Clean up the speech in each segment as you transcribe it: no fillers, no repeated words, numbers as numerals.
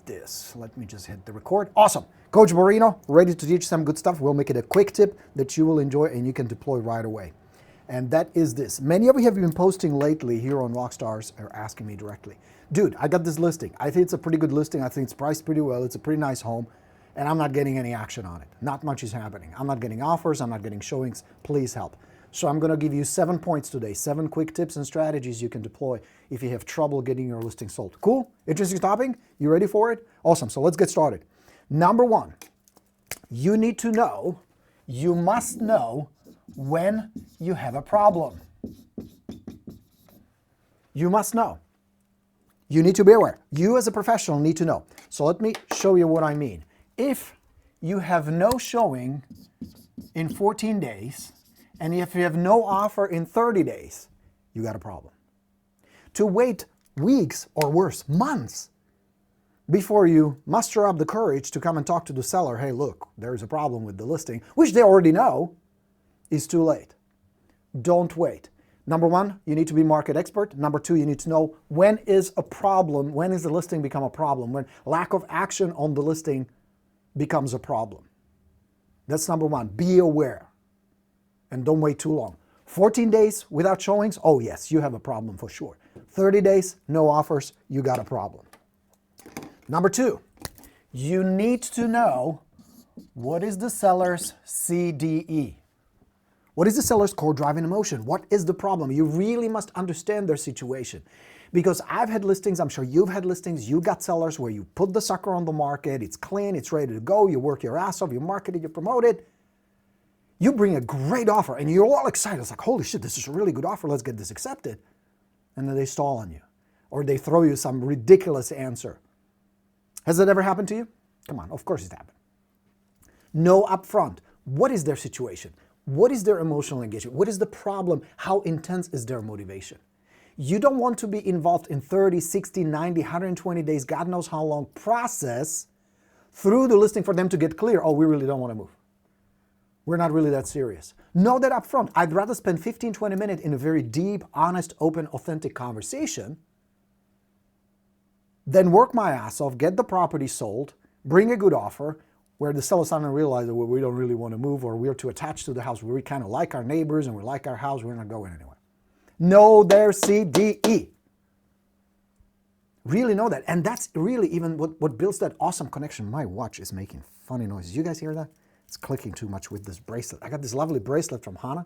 this? Let me just hit the record. Awesome. Coach Borino, ready to teach some good stuff. We'll make it a quick tip that you will enjoy and you can deploy right away. And that is this. Many of you have been posting lately here on Rockstars or asking me directly, dude, I got this listing. I think it's a pretty good listing. I think it's priced pretty well. It's a pretty nice home and I'm not getting any action on it. Not much is happening. I'm not getting offers. I'm not getting showings. Please help. So I'm going to give you 7 points today, 7 quick tips and strategies you can deploy if you have trouble getting your listing sold. Cool? Interesting topic? You ready for it? Awesome. So let's get started. Number 1, you need to know, you must know when you have a problem. You must know. You need to be aware. You as a professional need to know. So let me show you what I mean. If you have no showing in 14 days, and if you have no offer in 30 days, you got a problem. To wait weeks or worse, months, before you muster up the courage to come and talk to the seller, hey, look, there's a problem with the listing, which they already know, is too late. Don't wait. Number 1, you need to be market expert. Number 2, you need to know when is a problem, when is the listing become a problem, when lack of action on the listing becomes a problem. That's number 1. Be aware. And don't wait too long. 14 days without showings, oh yes, you have a problem for sure. 30 days, no offers, you got a problem. Number 2, you need to know what is the seller's CDE. What is the seller's core driving emotion? What is the problem? You really must understand their situation. Because I've had listings, I'm sure you've had listings, you got sellers where you put the sucker on the market, it's clean, it's ready to go, you work your ass off, you market it, you promote it. You bring a great offer and you're all excited. It's like, holy shit, this is a really good offer. Let's get this accepted. And then they stall on you or they throw you some ridiculous answer. Has that ever happened to you? Come on, of course it happened. Know upfront, what is their situation? What is their emotional engagement? What is the problem? How intense is their motivation? You don't want to be involved in 30, 60, 90, 120 days, God knows how long process through the listing for them to get clear, oh, we really don't want to move. We're not really that serious. Know that up front. I'd rather spend 15, 20 minutes in a very deep, honest, open, authentic conversation than work my ass off, get the property sold, bring a good offer, where the seller suddenly realizes that we don't really want to move or we're too attached to the house. We kind of like our neighbors and we like our house. We're not going anywhere. Know their CDE. Really know that. And that's really even what builds that awesome connection. My watch is making funny noises. You guys hear that? It's clicking too much with this bracelet. I got this lovely bracelet from Hana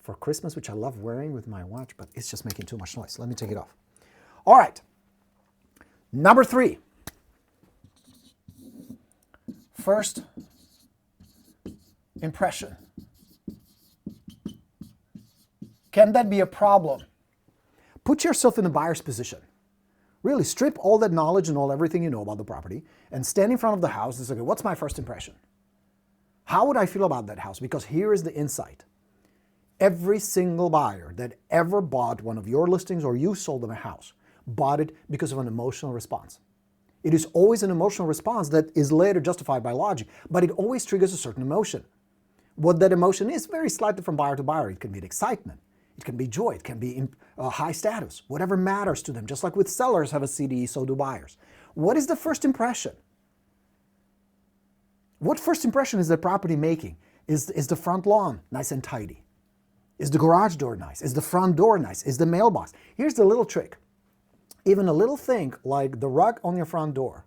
for Christmas, which I love wearing with my watch, but it's just making too much noise. Let me take it off. All right. Number 3. First impression. Can that be a problem? Put yourself in the buyer's position. Really strip all that knowledge and everything you know about the property and stand in front of the house and say, okay, what's my first impression? How would I feel about that house? Because here is the insight. Every single buyer that ever bought one of your listings or you sold them a house bought it because of an emotional response. It is always an emotional response that is later justified by logic, but it always triggers a certain emotion. What that emotion is varies slightly from buyer to buyer. It can be excitement, it can be joy, it can be high status, whatever matters to them. Just like with sellers have a CDE, so do buyers. What is the first impression? What first impression is the property making? Is the front lawn nice and tidy? Is the garage door nice? Is the front door nice? Is the mailbox? Here's the little trick. Even a little thing like the rug on your front door,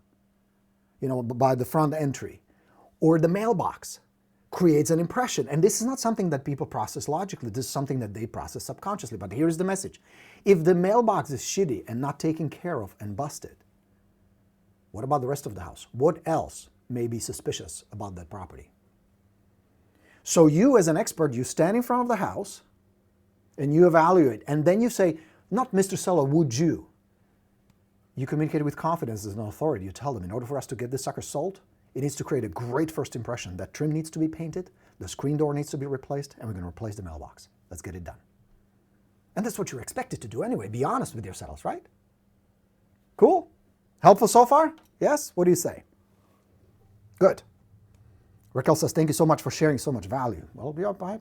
by the front entry, or the mailbox creates an impression. And this is not something that people process logically. This is something that they process subconsciously. But here's the message. If the mailbox is shitty and not taken care of and busted, what about the rest of the house? What else may be suspicious about that property? So you as an expert, you stand in front of the house and you evaluate, and then you say, not Mr. Seller, would you? You communicate with confidence as an authority. You tell them, in order for us to get this sucker sold, it needs to create a great first impression. That trim needs to be painted, the screen door needs to be replaced, and we're going to replace the mailbox. Let's get it done. And that's what you're expected to do anyway. Be honest with yourselves, right? Cool? Helpful so far? Yes? What do you say? Good. Raquel says, thank you so much for sharing so much value. Well, yeah,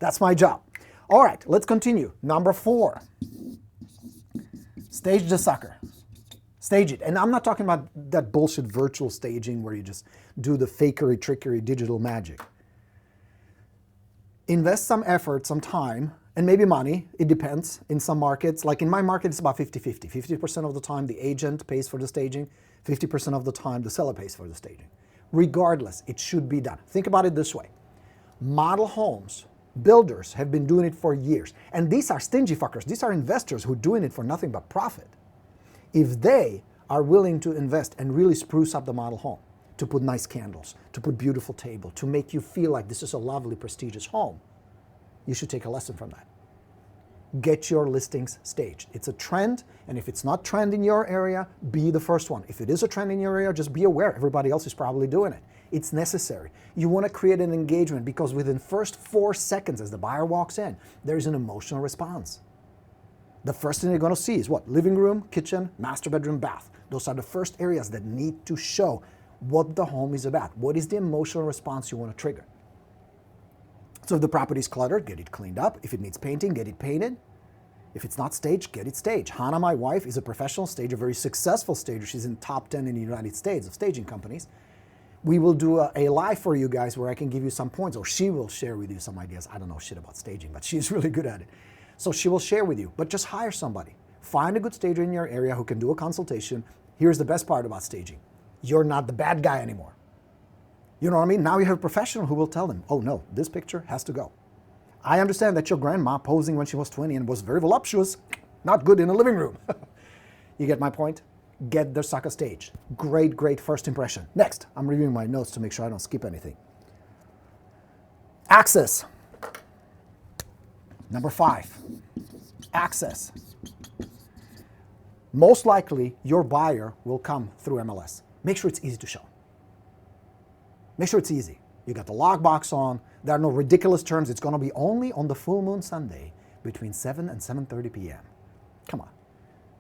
that's my job. All right, let's continue. Number 4. Stage the sucker. Stage it. And I'm not talking about that bullshit virtual staging where you just do the fakery, trickery, digital magic. Invest some effort, some time, and maybe money. It depends. In some markets, like in my market, it's about 50-50. 50% of the time the agent pays for the staging, 50% of the time the seller pays for the staging. Regardless, it should be done. Think about it this way. Model homes, builders have been doing it for years. And these are stingy fuckers. These are investors who are doing it for nothing but profit. If they are willing to invest and really spruce up the model home, to put nice candles, to put beautiful table, to make you feel like this is a lovely, prestigious home, you should take a lesson from that. Get your listings staged. It's a trend, and if it's not trend in your area, be the first one. If it is a trend in your area, just be aware. Everybody else is probably doing it. It's necessary. You want to create an engagement because within first 4 seconds as the buyer walks in, there's an emotional response. The first thing they're going to see is what? Living room, kitchen, master bedroom, bath. Those are the first areas that need to show what the home is about. What is the emotional response you want to trigger? So if the property is cluttered, get it cleaned up. If it needs painting, get it painted. If it's not staged, get it staged. Hannah, my wife, is a professional stager, a very successful stager. She's in top 10 in the United States of staging companies. We will do a live for you guys where I can give you some points, or she will share with you some ideas. I don't know shit about staging, but she's really good at it. So she will share with you, but just hire somebody. Find a good stager in your area who can do a consultation. Here's the best part about staging. You're not the bad guy anymore. You know what I mean? Now you have a professional who will tell them, oh no, this picture has to go. I understand that your grandma posing when she was 20 and was very voluptuous, not good in a living room. You get my point? Get the sucker staged. Great, great first impression. Next, I'm reviewing my notes to make sure I don't skip anything. Access. Number 5, access. Most likely, your buyer will come through MLS. Make sure it's easy to show. Make sure it's easy. You got the lockbox on. There are no ridiculous terms. It's going to be only on the full moon Sunday between 7 and 7:30 p.m. Come on.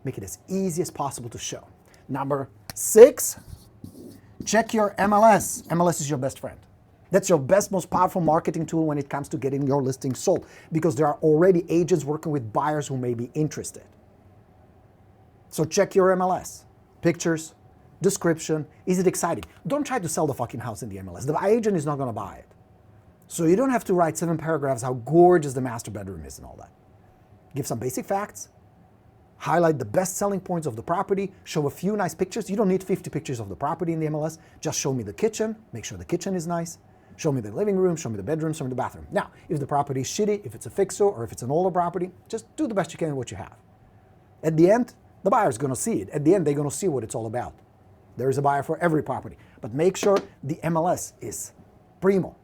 Make it as easy as possible to show. Number 6, check your MLS. MLS is your best friend. That's your best, most powerful marketing tool when it comes to getting your listing sold, because there are already agents working with buyers who may be interested. So check your MLS. Pictures, description. Is it exciting? Don't try to sell the fucking house in the MLS. The agent is not going to buy it. So you don't have to write 7 paragraphs how gorgeous the master bedroom is and all that. Give some basic facts. Highlight the best selling points of the property. Show a few nice pictures. You don't need 50 pictures of the property in the MLS. Just show me the kitchen. Make sure the kitchen is nice. Show me the living room, show me the bedroom, show me the bathroom. Now, if the property is shitty, if it's a fixer, or if it's an older property, just do the best you can with what you have. At the end, the buyer's going to see it. At the end, they're going to see what it's all about. There is a buyer for every property. But make sure the MLS is primo.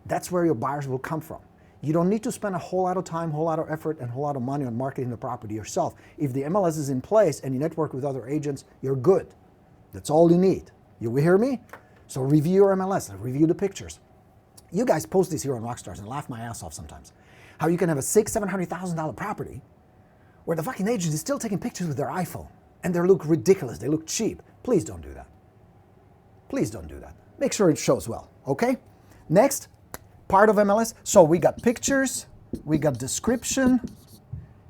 That's where your buyers will come from. You don't need to spend a whole lot of time, whole lot of effort, and a whole lot of money on marketing the property yourself. If the MLS is in place and you network with other agents, you're good. That's all you need. You hear me? So review your MLS, review the pictures. You guys post this here on Rockstars and laugh my ass off sometimes. How you can have a $600,000-$700,000 property where the fucking agent is still taking pictures with their iPhone and they look ridiculous, they look cheap. Please don't do that. Please don't do that. Make sure it shows well, okay? Next, part of MLS. So we got pictures, we got description,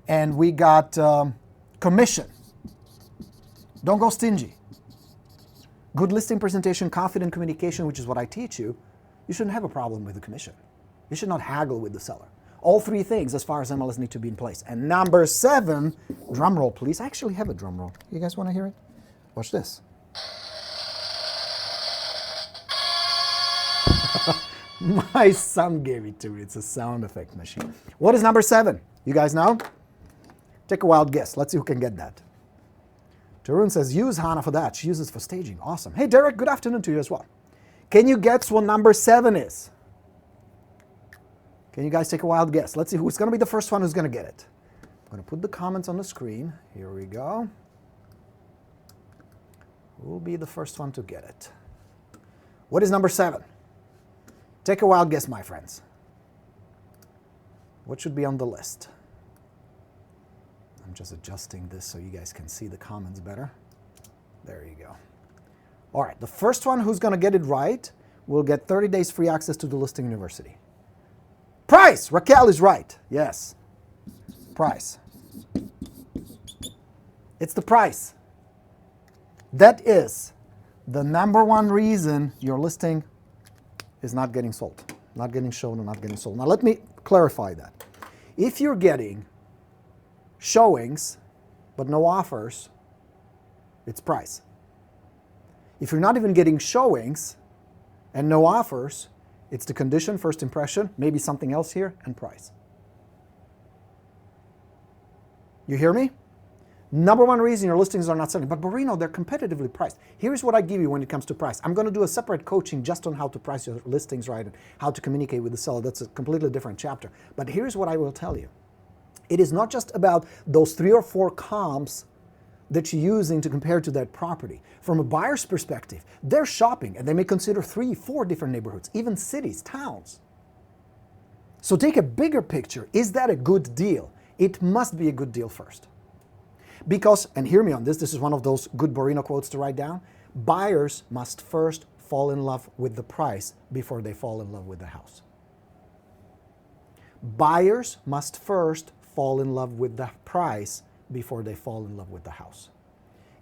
and we got commission. Don't go stingy. Good listing presentation, confident communication, which is what I teach you. You shouldn't have a problem with the commission. You should not haggle with the seller. All 3 things as far as MLS need to be in place. And number 7, drum roll please. I actually have a drum roll. You guys want to hear it? Watch this. My son gave it to me. It's a sound effect machine. What is number 7? You guys know? Take a wild guess. Let's see who can get that. Tarun says, use Hannah for that. She uses it for staging. Awesome. Hey, Derek, good afternoon to you as well. Can you guess what number 7 is? Can you guys take a wild guess? Let's see who's going to be the first one who's going to get it. I'm going to put the comments on the screen. Here we go. Who will be the first one to get it? What is number 7? Take a wild guess, my friends. What should be on the list? I'm just adjusting this so you guys can see the comments better. There you go. All right, the first one who's going to get it right will get 30 days free access to the Listing University. Price! Raquel is right. Yes. Price. It's the price. That is the number one reason your listing is not getting sold, not getting shown, and not getting sold. Now let me clarify that. If you're getting showings but no offers, it's price. If you're not even getting showings and no offers, it's the condition, first impression, maybe something else here, and price. You hear me? Number one reason your listings are not selling. But Borino, they're competitively priced. Here's what I give you when it comes to price. I'm going to do a separate coaching just on how to price your listings right and how to communicate with the seller. That's a completely different chapter. But here's what I will tell you. It is not just about those 3 or 4 comps that you're using to compare to that property. From a buyer's perspective, they're shopping and they may consider 3, 4 different neighborhoods, even cities, towns. So take a bigger picture. Is that a good deal? It must be a good deal first. Because, and hear me on this, this is one of those good Borino quotes to write down, buyers must first fall in love with the price before they fall in love with the house. Buyers must first fall in love with the price before they fall in love with the house.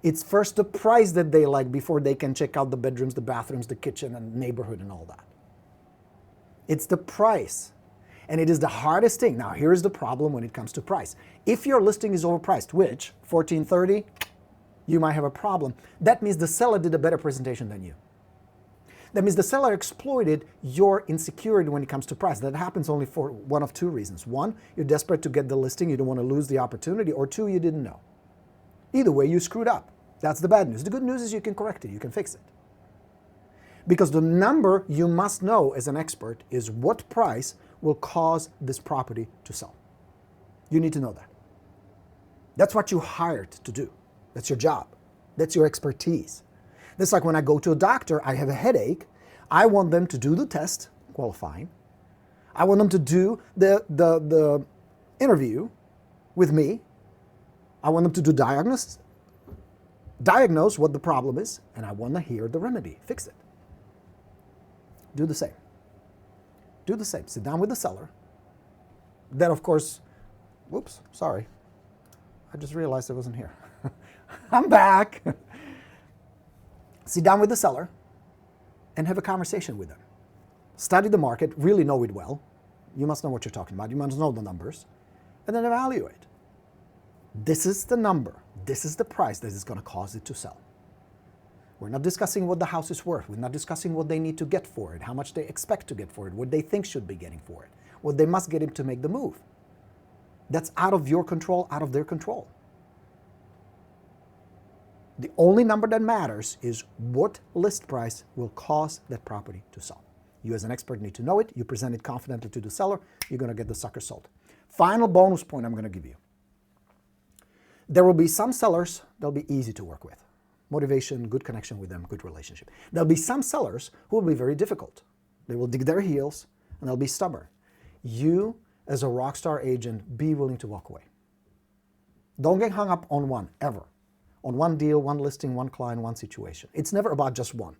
It's first the price that they like before they can check out the bedrooms, the bathrooms, the kitchen, and neighborhood and all that. It's the price. And it is the hardest thing. Now, here's the problem when it comes to price. If your listing is overpriced, which, $1,430, you might have a problem. That means the seller did a better presentation than you. That means the seller exploited your insecurity when it comes to price. That happens only for one of 2 reasons. 1, you're desperate to get the listing, you don't want to lose the opportunity, or 2, you didn't know. Either way, you screwed up. That's the bad news. The good news is you can correct it, you can fix it. Because the number you must know as an expert is what price will cause this property to sell. You need to know that. That's what you hired to do. That's your job. That's your expertise. That's like when I go to a doctor, I have a headache. I want them to do the test, qualifying. I want them to do the interview with me. I want them to do diagnose what the problem is, and I want to hear the remedy, fix it. Do the same. Do the same. Sit down with the seller. Then, of course, whoops, sorry. I just realized I wasn't here. I'm back. Sit down with the seller and have a conversation with them. Study the market, really know it well. You must know what you're talking about. You must know the numbers. And then evaluate. This is the number. This is the price that is going to cause it to sell. We're not discussing what the house is worth. We're not discussing what they need to get for it, how much they expect to get for it, what they think should be getting for it, what they must get him to make the move. That's out of your control, out of their control. The only number that matters is what list price will cause that property to sell. You as an expert need to know it. You present it confidently to the seller. You're going to get the sucker sold. Final bonus point I'm going to give you. There will be some sellers that'll be easy to work with. Motivation, good connection with them, good relationship. There'll be some sellers who will be very difficult. They will dig their heels and they'll be stubborn. You, as a rock star agent, be willing to walk away. Don't get hung up on one, ever. On one deal, one listing, one client, one situation. It's never about just one.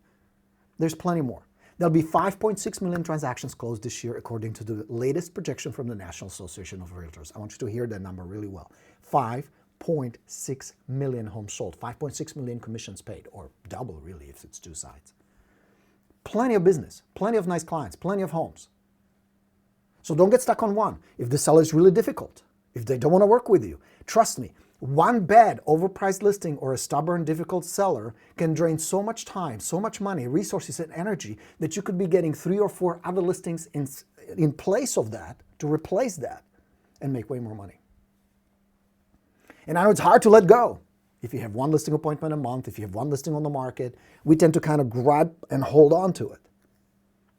There's plenty more. There'll be 5.6 million transactions closed this year according to the latest projection from the National Association of Realtors. I want you to hear that number really well. 5.6 million homes sold, 5.6 million commissions paid, or double really if it's 2 sides. Plenty of business, plenty of nice clients, plenty of homes. So don't get stuck on one. If the seller is really difficult, if they don't want to work with you, trust me, one bad overpriced listing or a stubborn, difficult seller can drain so much time, so much money, resources, and energy that you could be getting 3 or 4 other listings in place of that to replace that and make way more money. And I know it's hard to let go. If you have one listing appointment a month, if you have one listing on the market, we tend to kind of grab and hold on to it.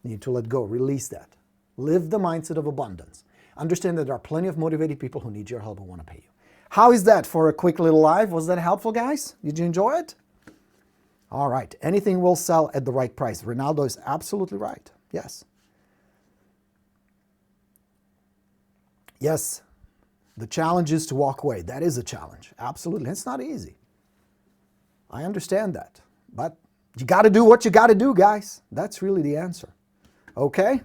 You need to let go, release that. Live the mindset of abundance. Understand that there are plenty of motivated people who need your help and want to pay you. How is that for a quick little live? Was that helpful, guys? Did you enjoy it? All right. Anything will sell at the right price. Ronaldo is absolutely right. Yes. Yes. The challenge is to walk away. That is a challenge. Absolutely. It's not easy. I understand that. But you got to do what you got to do, guys. That's really the answer. Okay?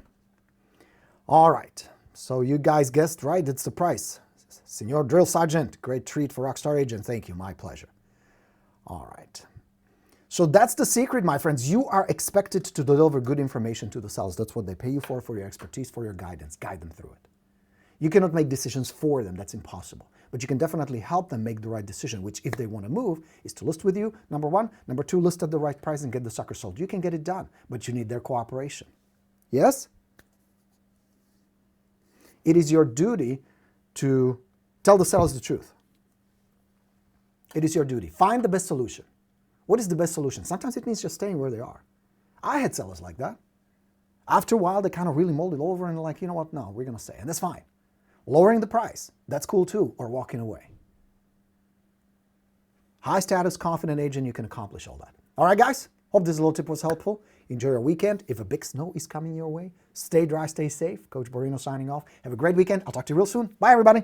All right. So you guys guessed right. It's the price. Senor Drill Sergeant, great treat for Rockstar Agent. Thank you. My pleasure. All right. So that's the secret, my friends. You are expected to deliver good information to the sellers. That's what they pay you for your expertise, for your guidance. Guide them through it. You cannot make decisions for them. That's impossible. But you can definitely help them make the right decision, which, if they want to move, is to list with you, number one. Number two, list at the right price and get the sucker sold. You can get it done, but you need their cooperation. Yes? It is your duty to tell the sellers the truth. It is your duty. Find the best solution. What is the best solution? Sometimes it means just staying where they are. I had sellers like that. After a while, they kind of really molded over and like, you know what? No, we're going to stay. And that's fine. Lowering the price, that's cool too, or walking away. High status, confident agent, you can accomplish all that. All right, guys? Hope this little tip was helpful. Enjoy your weekend. If a big snow is coming your way, stay dry, stay safe. Coach Borino signing off. Have a great weekend. I'll talk to you real soon. Bye, everybody.